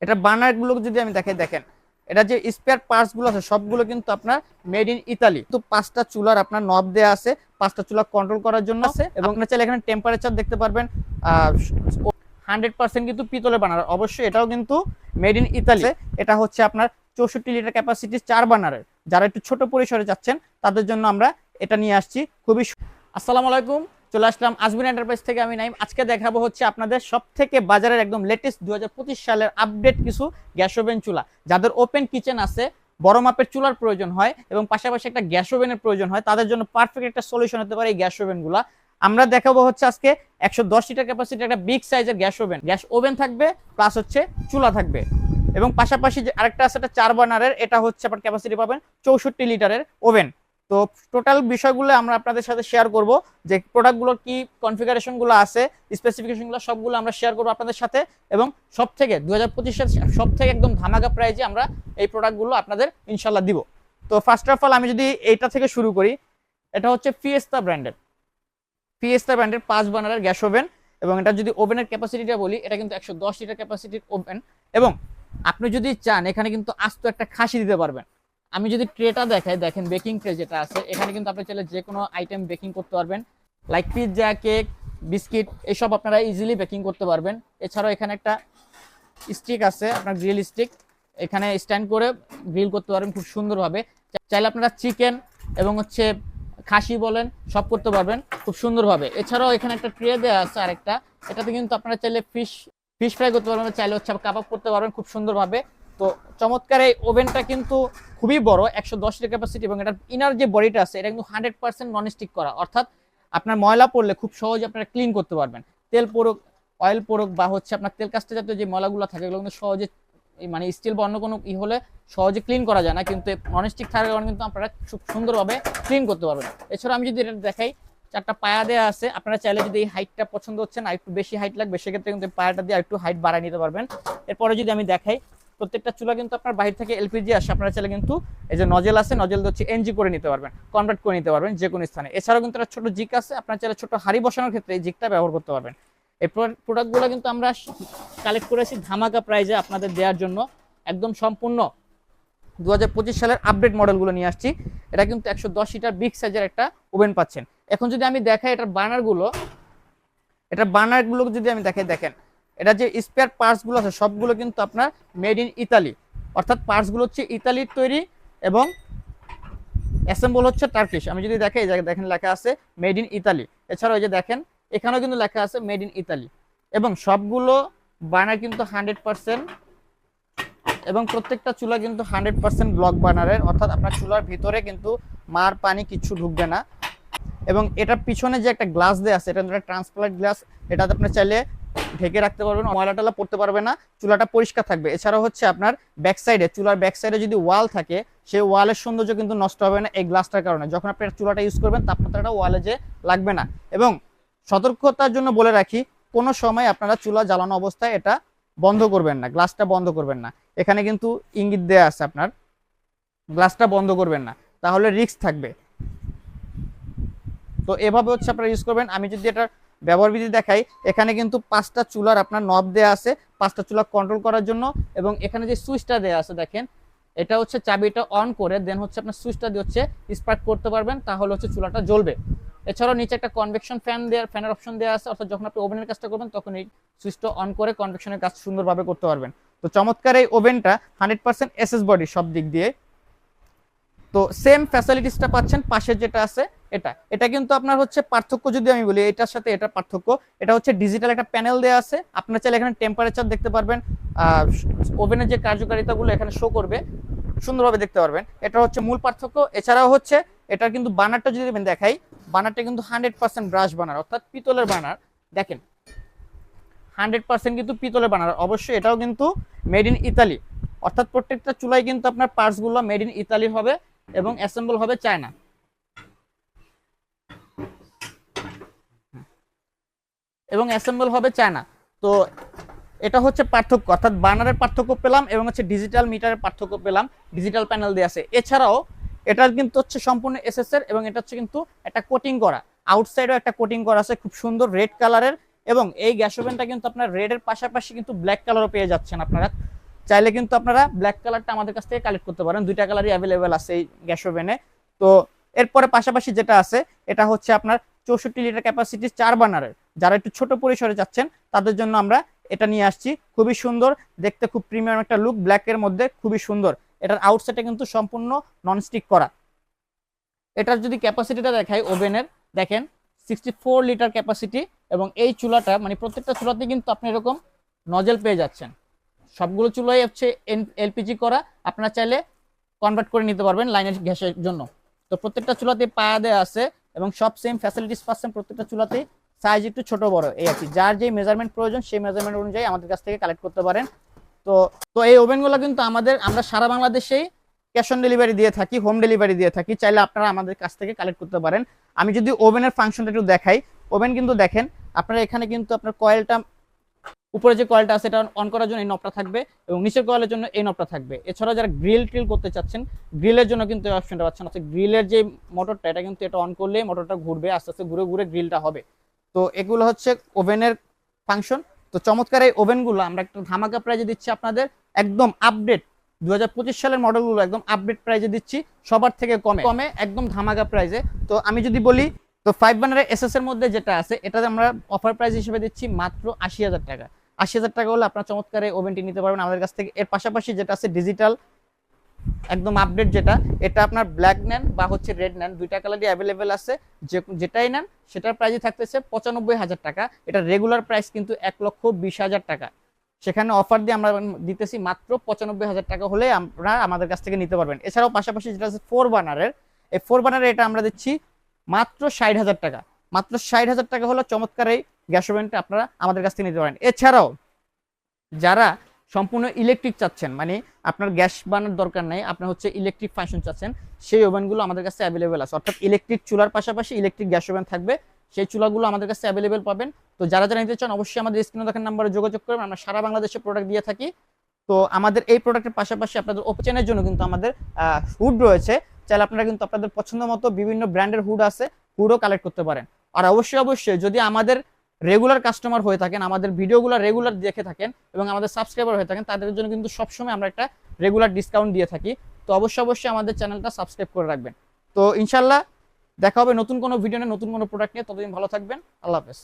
এটা বার্নার গুলো যদি আমি দেখাই, দেখেন এটা যে স্পেয়ার পার্টস গুলো আছে সবগুলো কিন্তু আপনার মেড ইন ইতালি। তো 5টা চুলার আপনার নব দেয়া আছে, 5টা চুলা কন্ট্রোল করার জন্য আছে, এবং আপনার চাইলে এখানে টেম্পারেচার দেখতে পারবেন। 100% কিন্তু পিতলের বার্নার, অবশ্যই এটাও কিন্তু মেড ইন ইতালি। এটা হচ্ছে আপনার 64 লিটার ক্যাপাসিটি 4 বার্নারের। যারা একটু ছোট পরিসরে যাচ্ছেন তাদের জন্য আমরা এটা নিয়ে আসছি খুবই। আসসালামু আলাইকুম, চলে আসলাম আজমিন এন্টারপ্রাইজ থেকে, আমি নাইম। আজকে দেখাবো হচ্ছে আপনাদের সব থেকে বাজারের একদম লেটেস্ট 2025 সালের আপডেট কিছু গ্যাস ওভেন চুলা। যাদের ওপেন কিচেন আছে, বড় মাপের চুলার প্রয়োজন হয় এবং পাশাপাশি একটা গ্যাস ওভেনের প্রয়োজন হয়, তাদের জন্য পারফেক্ট একটা সলিউশন হতে পারে এই গ্যাস ওভেন গুলা। আমরা দেখাবো হচ্ছে আজকে 110 লিটার ক্যাপাসিটি একটা বিগ সাইজের গ্যাস ওভেন থাকবে, প্লাস হচ্ছে চুলা থাকবে, এবং পাশাপাশি যে আরেকটা আছে এটা 4 বার্নারের, এটা হচ্ছে আপনার ক্যাপাসিটি পাবেন 64 লিটারের ওভেন। তো টোটাল বিষয়গুলো আমরা আপনাদের সাথে শেয়ার করব, যে প্রোডাক্টগুলোর কি কনফিগারেশনগুলো আছে, স্পেসিফিকেশনগুলো সবগুলো আমরা শেয়ার করব আপনাদের সাথে। এবং সব থেকে 2025 সাল সব থেকে একদম ধামাকা প্রাইজে আমরা এই প্রোডাক্টগুলো আপনাদের ইনশাল্লাহ দিব। তো ফার্স্ট অফ অল আমি যদি এইটা থেকে শুরু করি, এটা হচ্ছে ফিয়েস্তা ব্র্যান্ডের 5 বার্নারের গ্যাস ওভেন। এবং এটা যদি ওভেনের ক্যাপাসিটিটা বলি, এটা কিন্তু 110 লিটার ক্যাপাসিটির ওভেন। এবং আপনি যদি চান এখানে কিন্তু আস্ত একটা খাসি দিতে পারবেন। আমি যদি ট্রেটা দেখাই, দেখেন বেকিং ট্রে যেটা আছে, এখানে কিন্তু আপনি চাইলে যে কোনো আইটেম বেকিং করতে পারবেন, লাইক পিৎজা, কেক, বিস্কিট, এসব আপনারা ইজিলি বেকিং করতে পারবেন। এছাড়াও এখানে একটা স্টিক আছে, আপনার গ্রিল স্টিক, এখানে স্ট্যান্ড করে গ্রিল করতে পারবেন খুব সুন্দরভাবে। চাইলে আপনারা চিকেন এবং হচ্ছে খাসি বলেন সব করতে পারবেন খুব সুন্দরভাবে। এছাড়াও এখানে একটা ট্রে দেওয়া আছে আরেকটা, এটাতে কিন্তু আপনারা চাইলে ফিশ ফ্রাই করতে পারবেন, চাইলে হচ্ছে কাবাব করতে পারবেন খুব সুন্দরভাবে। তো চমৎকার এই ওভেনটা কিন্তু খুবই বড়, 110 লিটার ক্যাপাসিটি, এবং এটার ইনার যে বডিটা আছে এটা কিন্তু 100% নন স্টিক করা, অর্থাৎ আপনার ময়লা পড়লে খুব সহজে আপনারা ক্লিন করতে পারবেন। তেল পড়ুক, অয়েল পড়ুক, বা হচ্ছে আপনার তেল কাস্টে জাতীয় যে ময়লাগুলো থাকে এগুলো কিন্তু সহজে, মানে স্টিল বা অন্য কোনো হলে সহজে ক্লিন করা যায় না, কিন্তু ননস্টিক থাকার কারণে কিন্তু আপনারা খুব সুন্দরভাবে ক্লিন করতে পারবেন। এছাড়া আমি যদি এটা দেখাই, 4টা পায়া দেওয়া আছে, আপনারা চাইলে যদি এই হাইটটা পছন্দ হচ্ছে না, একটু বেশি হাইট লাগবে, সেক্ষেত্রে কিন্তু পায়াটা দিয়ে একটু হাইট বাড়ায় নিতে পারবেন। এরপরে যদি আমি দেখাই, প্রত্যেকটা চুলা কিন্তু আপনার বাইরে থেকে এলপিজি আসে, আপনারা চাইলে কিন্তু এই যে নজেল আছে, নজেল হচ্ছে এনজি করে নিতে পারবেন, কনভার্ট করে নিতে পারবেন যে কোনো স্থানে। এছাড়াও কিন্তু একটা ছোট জিক আছে, আপনারা চাইলে ছোট হাড়ি বসানোর ক্ষেত্রে এই জিকটা ব্যবহার করতে পারবেন। এই প্রোডাক্টগুলো কিন্তু আমরা কালেক্ট করেছি ধামাকা প্রাইজে আপনাদের দেওয়ার জন্য, একদম সম্পূর্ণ 2025 সালের আপডেট মডেলগুলো নিয়ে আসছি। এটা কিন্তু 110 লিটার বিগ সাইজের একটা ওভেন পাচ্ছেন। এখন যদি আমি দেখাই এটার বার্নারগুলো যদি আমি দেখাই, দেখেন এটা যে স্পেয়ার পার্টসগুলো আছে সবগুলো কিন্তু আপনার মেড ইন ইতালি, অর্থাৎ পার্টসগুলো হচ্ছে ইতালির তৈরি এবং অ্যাসেম্বল হচ্ছে টার্কিশ। আমি যদি দেখাই, দেখেন লেখা আছে মেড ইন ইতালি। এছাড়াও এই যে দেখেন এখানেও কিন্তু লেখা আছে মেড ইন ইতালি, এবং সবগুলো বার্নার কিন্তু 100%, এবং প্রত্যেকটা চুলা কিন্তু 100% ব্লক বার্নারের, অর্থাৎ আপনার চুলার ভিতরে কিন্তু মার পানি কিছু ঢুকবে না। এবং এটার পিছনে যে একটা গ্লাস দেওয়া আছে, এটা একটা ট্রান্সপারেন্ট গ্লাস, এটাতে আপনি চাইলে ঢেকে রাখতে পারবেন, ময়লা টলা পড়তে পারবে না, চুলাটা পরিষ্কার থাকবে। এছাড়াও হচ্ছে আপনার ব্যাক সাইডে, চুলার ব্যাক সাইডে যদি ওয়াল থাকে, সেই ওয়ালের সৌন্দর্য কিন্তু নষ্ট হবে না এই গ্লাসটার কারণে। যখন আপনি চুলাটা ইউজ করবেন, তাপমাত্রাটা ওয়ালে যে লাগবে না। এবং সতর্কতার জন্য বলে রাখি, কোনো সময় আপনারা চুলা জ্বালানো অবস্থায় এটা বন্ধ করবেন না, গ্লাসটা বন্ধ করবেন না। এখানে কিন্তু ইঙ্গিত দেয়া আছে, আপনার গ্লাসটা বন্ধ করবেন না, তাহলে রিস্ক থাকবে। তো এভাবে হচ্ছে আপনারা ইউজ করবেন। আমি যদি এটা ব্যবহার বিধি দেখাই, এখানে কিন্তু 5টা চুলার আপনার নব দেয়া আছে, 5টা চুলা কন্ট্রোল করার জন্য। এবং এখানে যে সুইচটা দেয়া আছে দেখেন, এটা হচ্ছে চাবিটা অন করে দেন হচ্ছে আপনার সুইচটা দিয়ে হচ্ছে স্পার্ক করতে পারবেন, তাহলে হচ্ছে চুলাটা জ্বলবে। এছাড়াও নিচে একটা কনভেকশন ফ্যানের অপশন দেওয়া আছে, অর্থাৎ যখন আপনি ওভেনের কাজটা করবেন তখন এই সুইচটা অন করে কনভেকশনের কাজ সুন্দরভাবে করতে পারবেন। তো চমৎকার এই ওভেনটা 100% এসএস বডি সব দিক দিয়ে। তো সেম ফ্যাসিলিটিসটা পাচ্ছেন পাশের যেটা আছে এটা কিন্তু আপনার হচ্ছে পার্থক্য যদি আমি বলি, এটার সাথে এটা পার্থক্য, এটা হচ্ছে ডিজিটাল একটা প্যানেল দেওয়া আছে, আপনারা চাইলে এখানে টেম্পারেচার দেখতে পারবেন, ওভেনের যে কার্যকারিতাগুলো এখানে শো করবে, সুন্দরভাবে দেখতে পারবেন। এটা হচ্ছে মূল পার্থক্য। এছাড়াও হচ্ছে এটা কিন্তু বার্নারটা যদি আমি দেখাই, বার্নারটা কিন্তু 100% ব্রাশ বার্নার, অর্থাৎ পিতলের বার্নার। দেখেন 100% কিন্তু পিতলের বার্নার, অবশ্যই এটাও কিন্তু মেড ইন ইতালি, অর্থাৎ প্রত্যেকটা চুলাই কিন্তু আপনার পার্টসগুলো মেড ইন ইতালি হবে এবং অ্যাসেম্বল হবে চায়না, তো এটা হচ্ছে পার্থক্য, অর্থাৎ বার্নারের পার্থক্য পেলাম এবং হচ্ছে ডিজিটাল মিটারের পার্থক্য পেলাম, ডিজিটাল প্যানেল দিয়ে আছে। এছাড়াও এটা কিন্তু হচ্ছে সম্পূর্ণ এসএস এর, এবং এটা হচ্ছে কিন্তু একটা কোটিং করা, আউটসাইডেও একটা কোটিং করা আছে খুব সুন্দর রেড কালারের। এবং এই গ্যাস ওভেনটা কিন্তু আপনার রেড এর পাশাপাশি কিন্তু ব্ল্যাক কালারও পেয়ে যাচ্ছেন আপনারা, চাইলে কিন্তু আপনারা ব্ল্যাক কালারটা আমাদের কাছ থেকে কালেক্ট করতে পারেন, দুইটা কালারই অ্যাভেলেবেল আছে এই গ্যাস ওভেনে। তো এরপরে পাশাপাশি যেটা আছে এটা হচ্ছে আপনার 64 লিটার ক্যাপাসিটি 4 বার্নারের, যারা একটু ছোট পরিসরে যাচ্ছেন তাদের জন্য আমরা এটা নিয়ে আসছি। খুবই সুন্দর দেখতে, খুব প্রিমিয়াম একটা লুক, ব্ল্যাকের মধ্যে খুবই সুন্দর। এটার আউটসাইডে কিন্তু সম্পূর্ণ ননস্টিক করা। এটার যদি ক্যাপাসিটিটা দেখাই ওভেনের, দেখেন 64 লিটার ক্যাপাসিটি, এবং এই চুলাটা মানে প্রত্যেকটা চুলাতে কিন্তু আপনি এরকম নজেল পেয়ে যাচ্ছেন। সবগুলো চুলাই হচ্ছে এলপিজি করা, আপনারা চাইলে কনভার্ট করে নিতে পারবেন লাইনের গ্যাসের জন্য। তো প্রত্যেকটা চুলাতে পায়া দেওয়া আছে এবং সব সেম ফ্যাসিলিটিস পাচ্ছেন প্রত্যেকটা চুলাতেই। সাইজ একটু ছোট বড় এই আর কি, যার যে মেজারমেন্ট প্রয়োজন সেই মেজারমেন্ট অনুযায়ী আমাদের কাছ থেকে কালেক্ট করতে পারেন। তো তো এই ওভেনগুলো কিন্তু আমরা সারা বাংলাদেশেই ক্যাশ অন ডেলিভারি দিয়ে থাকি, হোম ডেলিভারি দিয়ে থাকি, চাইলে আপনারা আমাদের কাছ থেকে কালেক্ট করতে পারেন। আমি যদি ওভেনের ফাংশনটা একটু দেখাই, ওভেন কিন্তু দেখেন আপনারা এখানে কিন্তু আপনার কয়েলটা, উপরে যে কয়েলটা আছে এটা অন করার জন্য এই নবটা থাকবে এবং নিচের কয়েলের জন্য এই নবটা থাকবে। এছাড়াও যারা গ্রিল ট্রিল করতে চাচ্ছেন গ্রিলের জন্য কিন্তু এই অপশনটা পাচ্ছেন। অর্থাৎ গ্রিলের যে মোটরটা এটা কিন্তু এটা অন করলে মোটরটা ঘুরবে, আস্তে আস্তে ঘুরে ঘুরে গ্রিলটা হবে। তো এগুলো হচ্ছে ওভেনের ফাংশন। তো চমৎকার এই ওভেনগুলো আমরা একটা ধামাকা প্রাইজে দিচ্ছি আপনাদের, একদম আপডেট 2025 সালের মডেলগুলো একদম আপডেট প্রাইজে দিচ্ছি, সবার থেকে কমে কমে একদম ধামাকা প্রাইজে। তো আমি যদি বলি, তো 5 বার্নারের এসএস এর মধ্যে যেটা আছে এটা আমরা অফার প্রাইস হিসেবে দিচ্ছি মাত্র 80,000 টাকা। 80,000 টাকা হলে আপনার চমৎকার এই ওভেনটি নিতে পারবেন আমাদের কাছ থেকে। এর পাশাপাশি যেটা আছে ডিজিটাল একদম আপডেট, এটা আপনার ব্ল্যাক নেন বা হচ্ছে রেড নেন, দুইটা কালারই অ্যাভেলেবেল আছে। যেটাই নেন সেটার প্রাইসই থাকতেছে 95,000 টাকা। এটা রেগুলার প্রাইস কিন্তু 1,20,000 টাকা, সেখানে অফার দিয়ে আমরা দিতেছি মাত্র 95,000 টাকা হলে আপনারা আমাদের কাছ থেকে নিতে পারবেন। এছাড়াও পাশাপাশি যেটা আছে 4 বার্নারের, এই 4 বার্নারের এটা আমরা দিচ্ছি মাত্র 60,000 টাকা। মাত্র 60,000 টাকা হলো চমৎকার এই গ্যাস ওভেনটা আপনারা আমাদের কাছ থেকে নিতে পারেন। এছাড়াও যারা সম্পূর্ণ ইলেকট্রিক চাচ্ছেন, মানে আপনার গ্যাস বানানোর দরকার নেই, আপনার হচ্ছে ইলেকট্রিক ফাংশন চাচ্ছেন, সেই ওভেনগুলো আমাদের কাছে অ্যাভেলেবেল আছে। অর্থাৎ ইলেকট্রিক চুলার পাশাপাশি ইলেকট্রিক গ্যাস ওভেন থাকবে, সেই চুলাগুলো আমাদের কাছে অ্যাভেলেবেল পাবেন। তো যারা যারা নিতে চান অবশ্যই আমাদের স্ক্রিনে দেখার নাম্বারে যোগাযোগ করবেন, আমরা সারা বাংলাদেশে প্রোডাক্ট দিয়ে থাকি। তো আমাদের এই প্রোডাক্টের পাশাপাশি আপনাদের ওপেনের জন্য কিন্তু আমাদের হুড রয়েছে, চাইলে আপনারা কিন্তু আপনাদের পছন্দ মতো বিভিন্ন ব্র্যান্ডের হুড আছে, হুডও কালেক্ট করতে পারেন। আর অবশ্যই যদি আমাদের রেগুলার কাস্টমার হয়ে থাকেন, আমাদের ভিডিওগুলো রেগুলার দেখে থাকেন এবং আমাদের সাবস্ক্রাইবার হয়ে থাকেন, তাদের জন্য কিন্তু সবসময় আমরা একটা রেগুলার ডিসকাউন্ট দিয়ে থাকি। তো অবশ্যই আমাদের চ্যানেলটা সাবস্ক্রাইব করে রাখবেন। তো ইনশাল্লাহ দেখা হবে নতুন কোনো ভিডিও নিয়ে, নতুন কোনো প্রোডাক্ট নিয়ে। ততদিন ভালো থাকবেন, আল্লাহ হাফেজ।